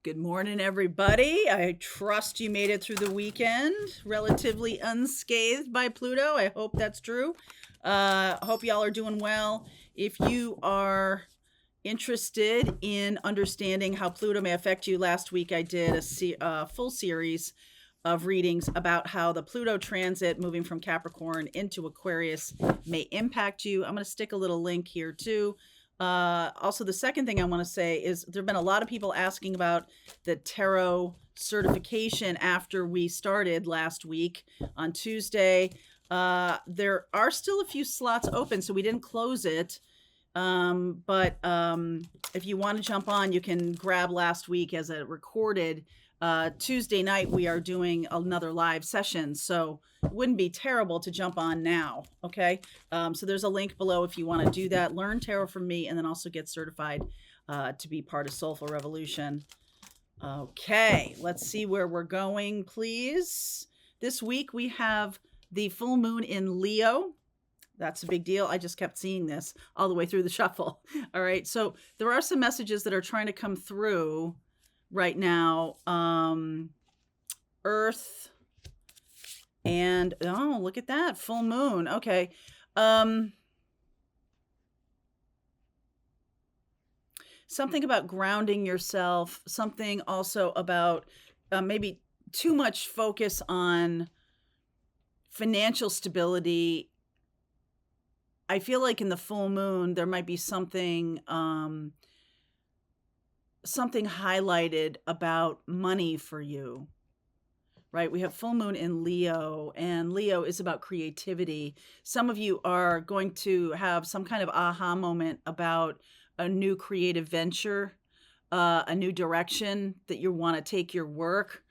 Good morning, everybody. I trust you made it through the weekend relatively unscathed by Pluto. I hope that's true. Hope y'all are doing well. If you are interested in understanding how Pluto may affect you, last week I did a full series of readings about how the Pluto transit moving from Capricorn into Aquarius may impact you. I'm going to stick a little link here too. Also, the second thing I want to say is there have been a lot of people asking about the tarot certification after we started last week on Tuesday. There are still a few slots open, so we didn't close it. But if you want to jump on, you can grab last week as a recorded. Tuesday night, we are doing another live session, so it wouldn't be terrible to jump on now, okay? So there's a link below if you want to do that. Learn tarot from me and then also get certified to be part of Soulful Revolution. Okay, let's see where we're going, please. This week, we have the full moon in Leo. That's a big deal. I just kept seeing this all the way through the shuffle. All right, so there are some messages that are trying to come through right now. Earth and oh, look at that, full moon. Okay. Something about grounding yourself, something also about maybe too much focus on financial stability. I feel like in the full moon there might be something highlighted about money for you, right? We have full moon in Leo, and Leo is about creativity. Some of you are going to have some kind of aha moment about a new creative venture, a new direction that you want to take your work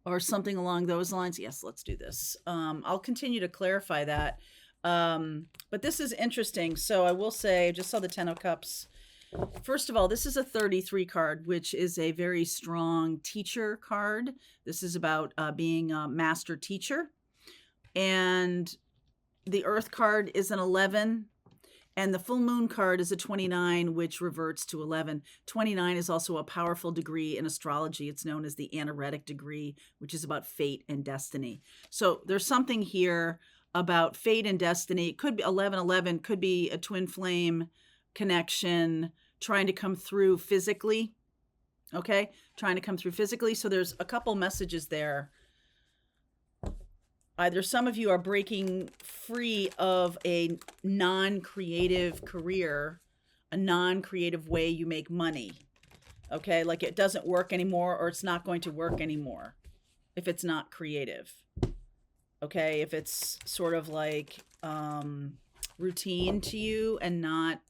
or something along those lines. Yes, let's do this. I'll continue to clarify that. But this is interesting. So I will say, I just saw the 10 of Cups. First of all, this is a 33 card, which is a very strong teacher card. This is about being a master teacher. And the Earth card is an 11. And the full moon card is a 29, which reverts to 11. 29 is also a powerful degree in astrology. It's known as the anaretic degree, which is about fate and destiny. So there's something here about fate and destiny. It could be 1111, could be a twin flame connection trying to come through physically. Okay, trying to come through physically. So there's a couple messages there. Either some of you are breaking free of a non-creative career, a non-creative way you make money. Okay, like it doesn't work anymore, or it's not going to work anymore if it's not creative. Okay, if it's sort of like routine to you and not.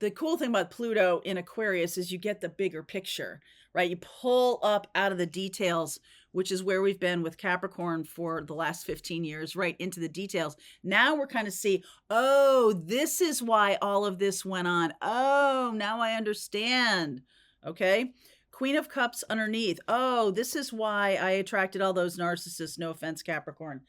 The cool thing about Pluto in Aquarius is you get the bigger picture, right? You pull up out of the details, which is where we've been with Capricorn for the last 15 years, right into the details. Now we're kind of see, oh, this is why all of this went on. Oh, now I understand. Okay. Queen of Cups underneath. Oh, this is why I attracted all those narcissists. No offense, Capricorn.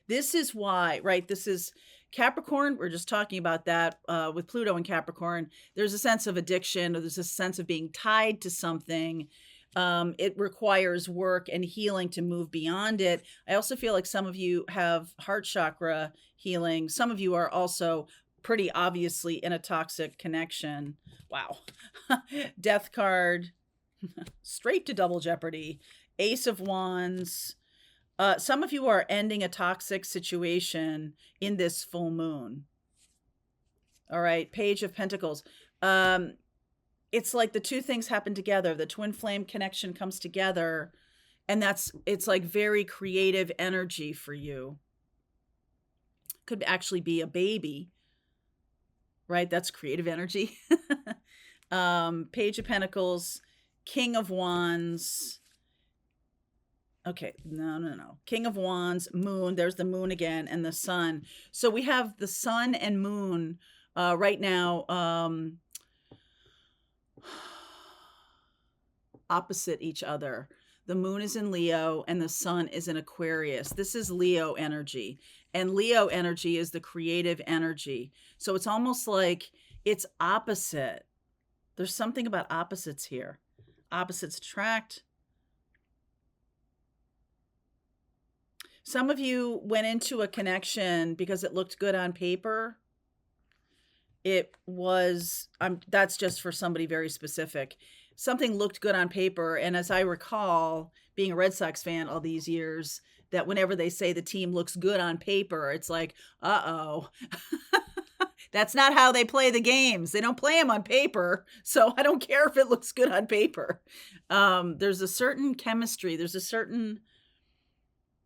This is why, right? This is Capricorn. We're just talking about that with Pluto and Capricorn. There's a sense of addiction, or there's a sense of being tied to something. It requires work and healing to move beyond it. I also feel like some of you have heart chakra healing. Some of you are also pretty obviously in a toxic connection. Wow. Death card. Straight to double jeopardy. Ace of Wands. Some of you are ending a toxic situation in this full moon. All right. Page of Pentacles. It's like the two things happen together. The twin flame connection comes together, and it's like very creative energy for you. Could actually be a baby, right? That's creative energy. Page of Pentacles, King of Wands. Okay, no. King of Wands, Moon. There's the moon again, and the sun. So we have the sun and moon right now opposite each other. The moon is in Leo and the sun is in Aquarius. This is Leo energy, and Leo energy is the creative energy. So it's almost like it's opposite. There's something about opposites here. Opposites attract. Some of you went into a connection because it looked good on paper. It was, that's just for somebody very specific. Something looked good on paper. And as I recall, being a Red Sox fan all these years, that whenever they say the team looks good on paper, it's like, uh-oh. That's not how they play the games. They don't play them on paper. So I don't care if it looks good on paper. There's a certain chemistry. There's a certain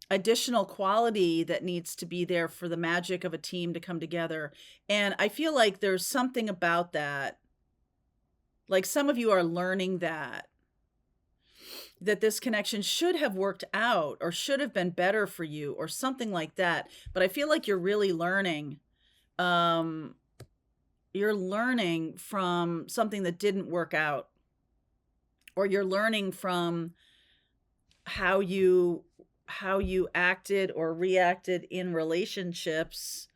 additional quality that needs to be there for the magic of a team to come together. And I feel like there's something about that. Like some of you are learning that this connection should have worked out or should have been better for you or something like that. But I feel like you're really learning. You're learning from something that didn't work out, or you're learning from how you acted or reacted in relationships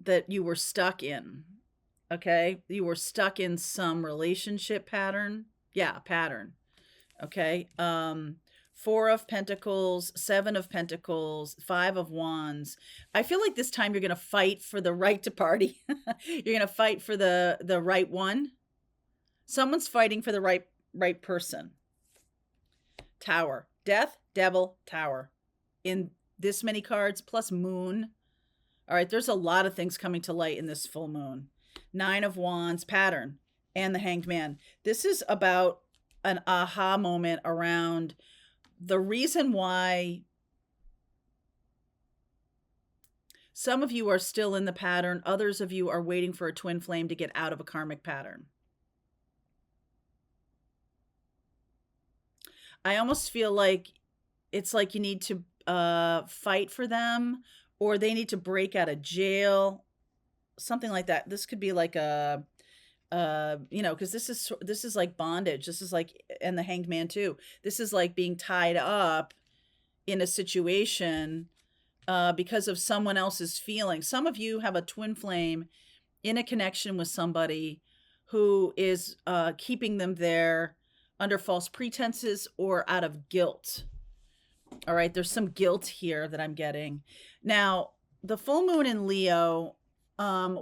that you were stuck in. Okay? You were stuck in some relationship pattern. Yeah, pattern. Okay? 4 of Pentacles, 7 of Pentacles, 5 of Wands. I feel like this time you're going to fight for the right to party. You're going to fight for the right one. Someone's fighting for the right person. Tower. Death, Devil, Tower. In this many cards, plus Moon. All right, there's a lot of things coming to light in this full moon. 9 of Wands, pattern, and the Hanged Man. This is about an aha moment around the reason why some of you are still in the pattern. Others of you are waiting for a twin flame to get out of a karmic pattern. I almost feel like it's like you need to fight for them, or they need to break out of jail, something like that. This could be like a because this is like bondage. This is like, and the Hanged Man too. This is like being tied up in a situation because of someone else's feeling. Some of you have a twin flame in a connection with somebody who is keeping them there under false pretenses or out of guilt. All right, there's some guilt here that I'm getting. Now, the full moon in Leo,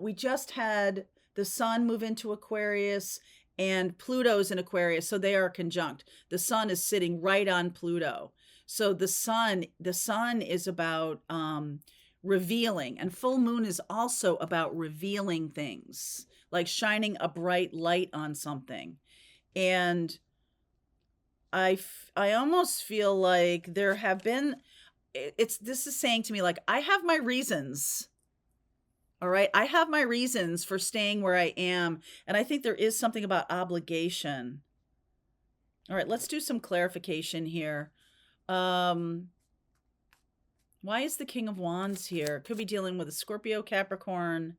we just had the sun move into Aquarius and Pluto's in Aquarius, so they are conjunct. The sun is sitting right on Pluto. So the sun is about revealing, and full moon is also about revealing things, like shining a bright light on something. And I almost feel like there have been, this is saying to me, like, I have my reasons. All right. I have my reasons for staying where I am. And I think there is something about obligation. All right. Let's do some clarification here. Why is the King of Wands here? Could be dealing with a Scorpio, Capricorn,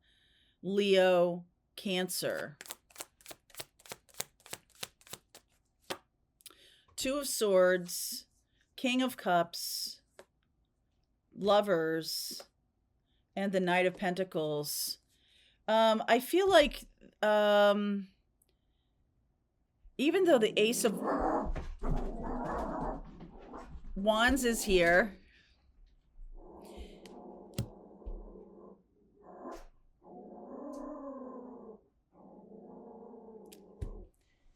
Leo, Cancer. 2 of Swords, King of Cups, Lovers, and the Knight of Pentacles. I feel like even though the Ace of Wands is here,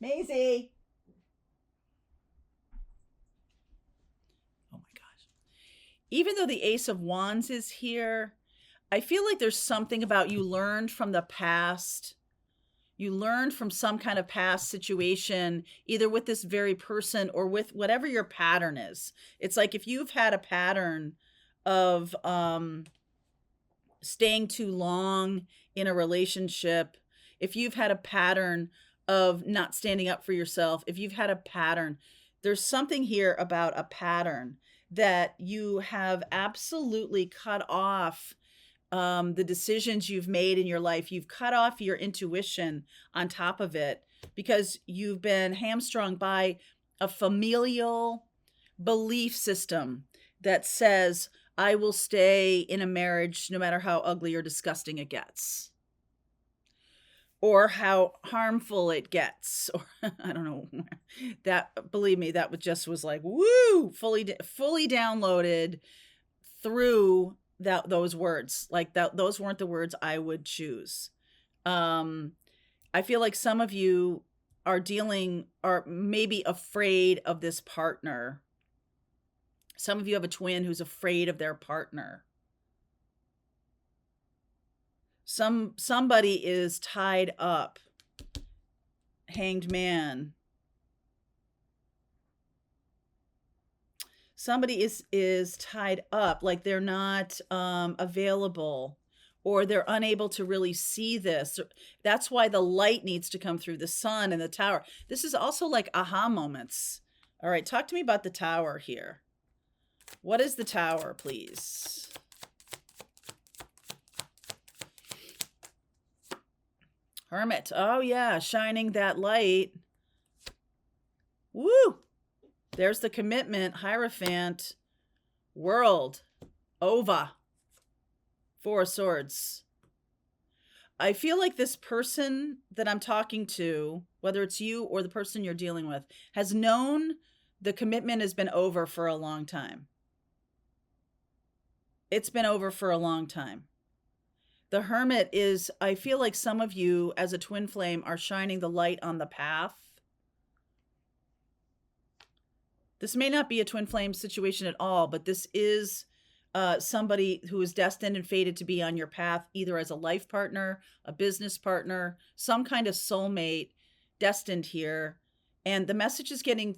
Maisie. Oh my gosh. Even though the Ace of Wands is here, I feel like there's something about you learned from the past. You learned from some kind of past situation, either with this very person or with whatever your pattern is. It's like if you've had a pattern of staying too long in a relationship, if you've had a pattern of not standing up for yourself, if you've had a pattern, there's something here about a pattern that you have absolutely cut off the decisions you've made in your life. You've cut off your intuition on top of it because you've been hamstrung by a familial belief system that says, I will stay in a marriage no matter how ugly or disgusting it gets. or how harmful it gets, or I don't know. That, believe me, that was like woo, fully downloaded through those words. Like that, those weren't the words I would choose. Um, I feel like some of you are maybe afraid of this partner. Some of you have a twin who's afraid of their partner. Somebody is tied up. Hanged man. Somebody is tied up, like they're not available, or they're unable to really see this. That's why the light needs to come through, the sun and the tower. This is also like aha moments. All right, talk to me about the tower here. What is the tower, please? Hermit. Oh yeah, shining that light. Woo! There's the commitment. Hierophant. World. Ova. Four of Swords. I feel like this person that I'm talking to, whether it's you or the person you're dealing with, has known the commitment has been over for a long time. It's been over for a long time. The Hermit is, I feel like some of you as a twin flame are shining the light on the path. This may not be a twin flame situation at all, but this is somebody who is destined and fated to be on your path, either as a life partner, a business partner, some kind of soulmate destined here. And the message is getting,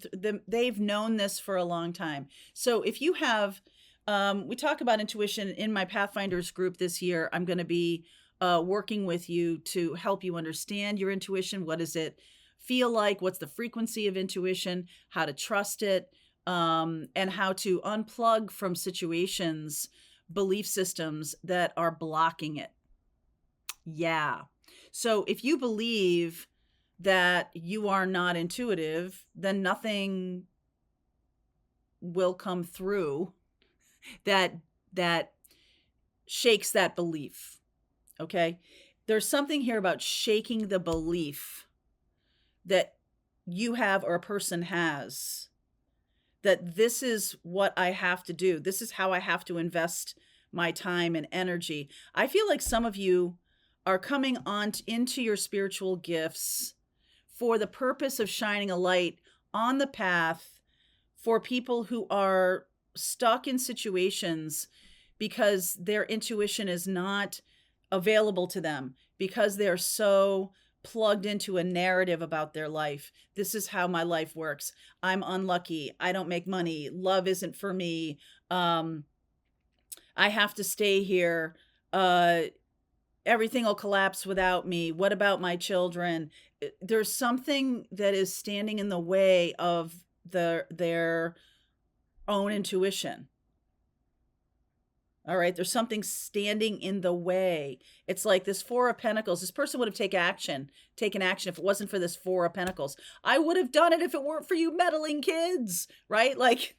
they've known this for a long time. So if you have, we talk about intuition in my Pathfinders group this year. I'm going to be working with you to help you understand your intuition. What does it feel like? What's the frequency of intuition? How to trust it? And how to unplug from situations, belief systems that are blocking it. Yeah. So if you believe that you are not intuitive, then nothing will come through that shakes that belief. Okay? There's something here about shaking the belief that you have or a person has, that this is what I have to do. This is how I have to invest my time and energy. I feel like some of you are coming on into your spiritual gifts for the purpose of shining a light on the path for people who are stuck in situations because their intuition is not available to them, because they're so plugged into a narrative about their life. This is how my life works. I'm unlucky. I don't make money. Love isn't for me. I have to stay here. Everything will collapse without me. What about my children? There's something that is standing in the way of their own intuition. All right, there's something standing in the way. It's like this Four of Pentacles. This person would have taken action if it wasn't for this Four of Pentacles. I would have done it if it weren't for you meddling kids, right? Like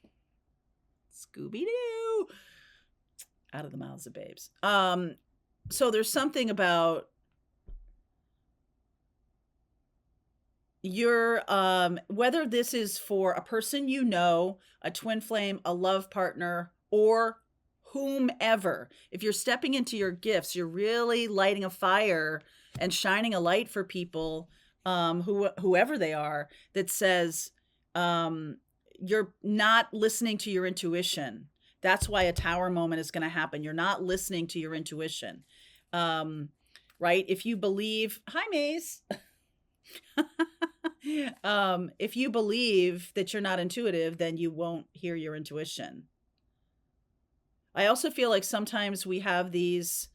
Scooby-Doo. Out of the mouths of babes. So there's something about your, whether this is for a person you know, a twin flame, a love partner, or whomever. If you're stepping into your gifts, you're really lighting a fire and shining a light for people, whoever they are, that says you're not listening to your intuition. That's why a tower moment is going to happen. You're not listening to your intuition. Right? If you believe, hi Maze. If you believe that you're not intuitive, then you won't hear your intuition. I also feel like sometimes we have these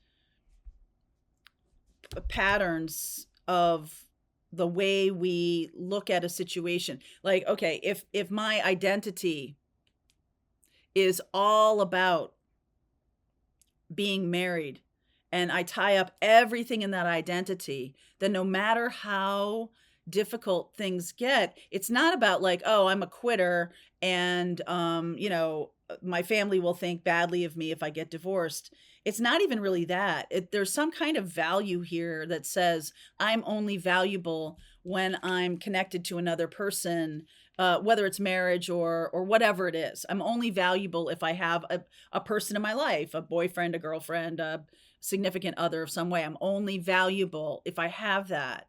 patterns of the way we look at a situation. Like, okay, if my identity is all about being married and I tie up everything in that identity, then no matter how difficult things get, it's not about like, oh, I'm a quitter and my family will think badly of me if I get divorced. It's not even really that. There's some kind of value here that says I'm only valuable when I'm connected to another person, whether it's marriage or whatever it is. I'm only valuable if I have a person in my life, a boyfriend, a girlfriend, a significant other of some way. I'm only valuable if I have that.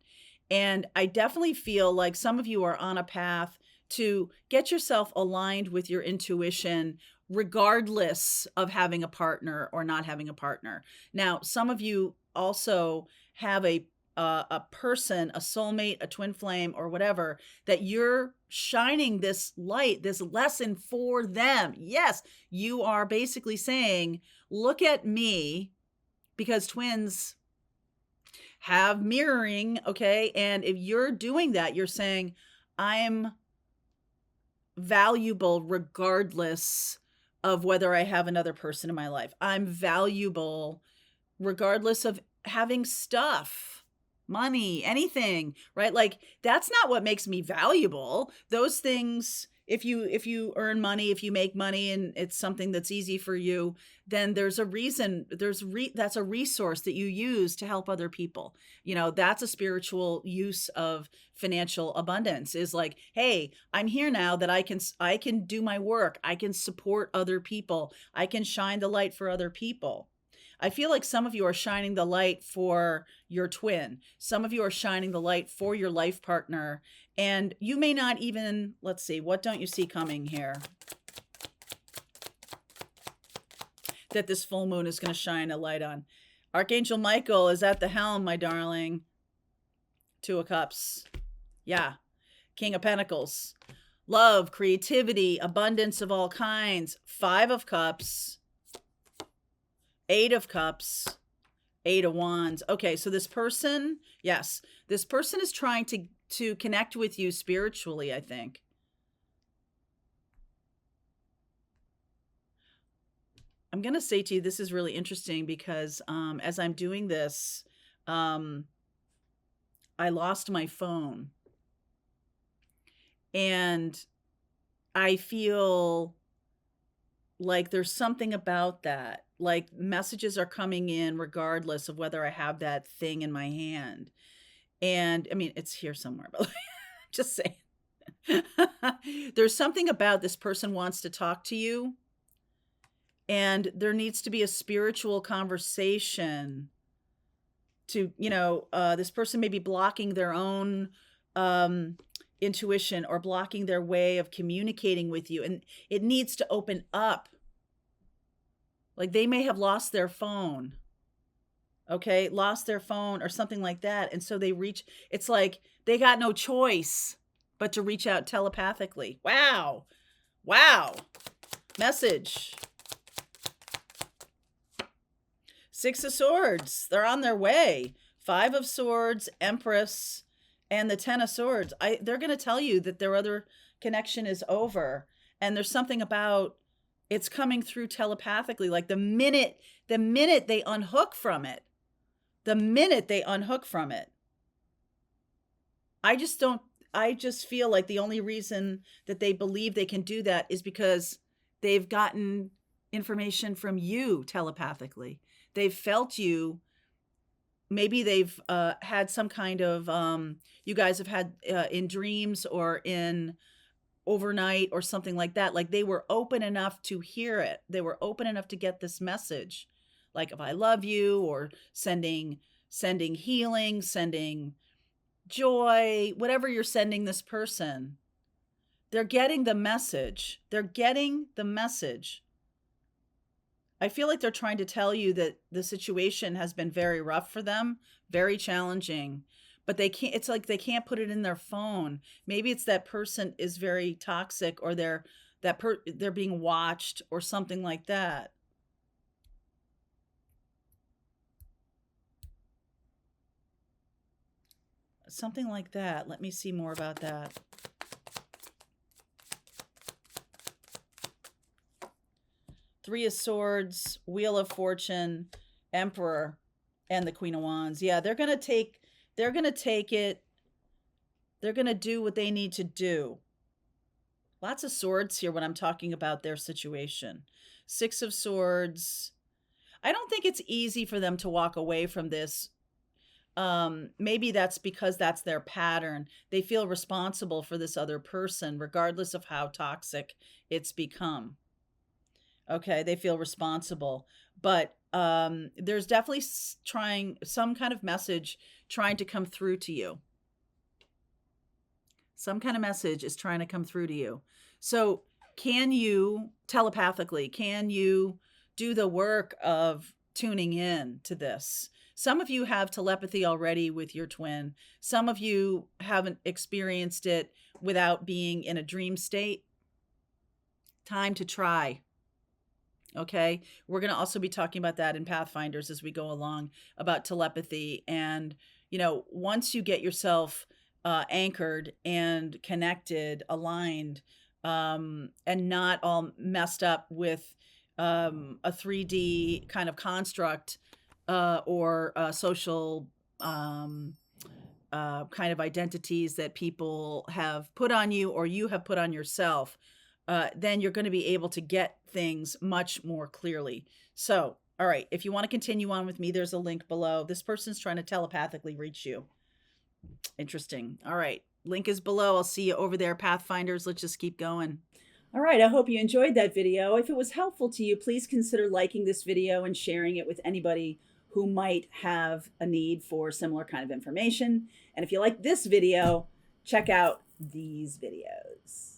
And I definitely feel like some of you are on a path to get yourself aligned with your intuition, regardless of having a partner or not having a partner. Now, some of you also have a person, a soulmate, a twin flame, or whatever, that you're shining this light, this lesson for them. Yes, you are basically saying, look at me, because twins have mirroring, okay? And if you're doing that, you're saying, I'm valuable regardless of whether I have another person in my life. I'm valuable regardless of having stuff, money, anything, right? Like that's not what makes me valuable. Those things, if you earn money, if you make money and it's something that's easy for you, then there's a reason, that's a resource that you use to help other people. You know, that's a spiritual use of financial abundance, is like, hey, I'm here now that I can do my work. I can support other people. I can shine the light for other people. I feel like some of you are shining the light for your twin. Some of you are shining the light for your life partner. And you may not even, let's see, what don't you see coming here that this full moon is going to shine a light on? Archangel Michael is at the helm, my darling. Two of Cups. Yeah. King of Pentacles. Love, creativity, abundance of all kinds. Five of Cups. Eight of Cups, Eight of Wands. Okay, so this person, yes, this person is trying to connect with you spiritually, I think. I'm going to say to you, this is really interesting because as I'm doing this, I lost my phone. And I feel like there's something about that. Like messages are coming in regardless of whether I have that thing in my hand. And I mean, it's here somewhere, but just saying. There's something about this person wants to talk to you, and there needs to be a spiritual conversation to, this person may be blocking their own intuition or blocking their way of communicating with you, and it needs to open up. Like they may have lost their phone, okay, lost their phone or something like that. And so it's like they got no choice but to reach out telepathically. Wow. Wow. Message. Six of Swords. They're on their way. Five of Swords, Empress, and the Ten of Swords. They're going to tell you that their other connection is over. And there's something about it's coming through telepathically. Like the minute they unhook from it, I just feel like the only reason that they believe they can do that is because they've gotten information from you telepathically. They've felt you. Maybe they've had some kind of, you guys have had in dreams or in overnight or something like that. Like they were open enough to hear it. They were open enough to get this message. Like if I love you, or sending healing, sending joy, whatever you're sending this person, they're getting the message. I feel like they're trying to tell you that the situation has been very rough for them, very challenging, but it's like they can't put it in their phone. Maybe it's that person is very toxic, or they're being watched or something like that. Something like that. Let me see more about that. Three of Swords, Wheel of Fortune, Emperor, and the Queen of Wands. Yeah, they're going to take it. They're going to do what they need to do. Lots of swords here when I'm talking about their situation. Six of Swords. I don't think it's easy for them to walk away from this. Maybe that's because that's their pattern. They feel responsible for this other person, regardless of how toxic it's become. Okay, they feel responsible. But there's definitely trying some kind of message trying to come through to you. Some kind of message is trying to come through to you. So, can you telepathically, can you do the work of tuning in to this? Some of you have telepathy already with your twin. Some of you haven't experienced it without being in a dream state. Time to try. Okay. We're going to also be talking about that in Pathfinders as we go along about telepathy. And, you know, once you get yourself anchored and connected, aligned, and not all messed up with a 3D kind of construct or social kind of identities that people have put on you or you have put on yourself, then you're going to be able to get things much more clearly. So, all right, if you want to continue on with me, there's a link below. This person's trying to telepathically reach you. Interesting. All right, link is below. I'll see you over there, Pathfinders. Let's just keep going. All right, I hope you enjoyed that video. If it was helpful to you, please consider liking this video and sharing it with anybody who might have a need for similar kind of information. And if you like this video, check out these videos.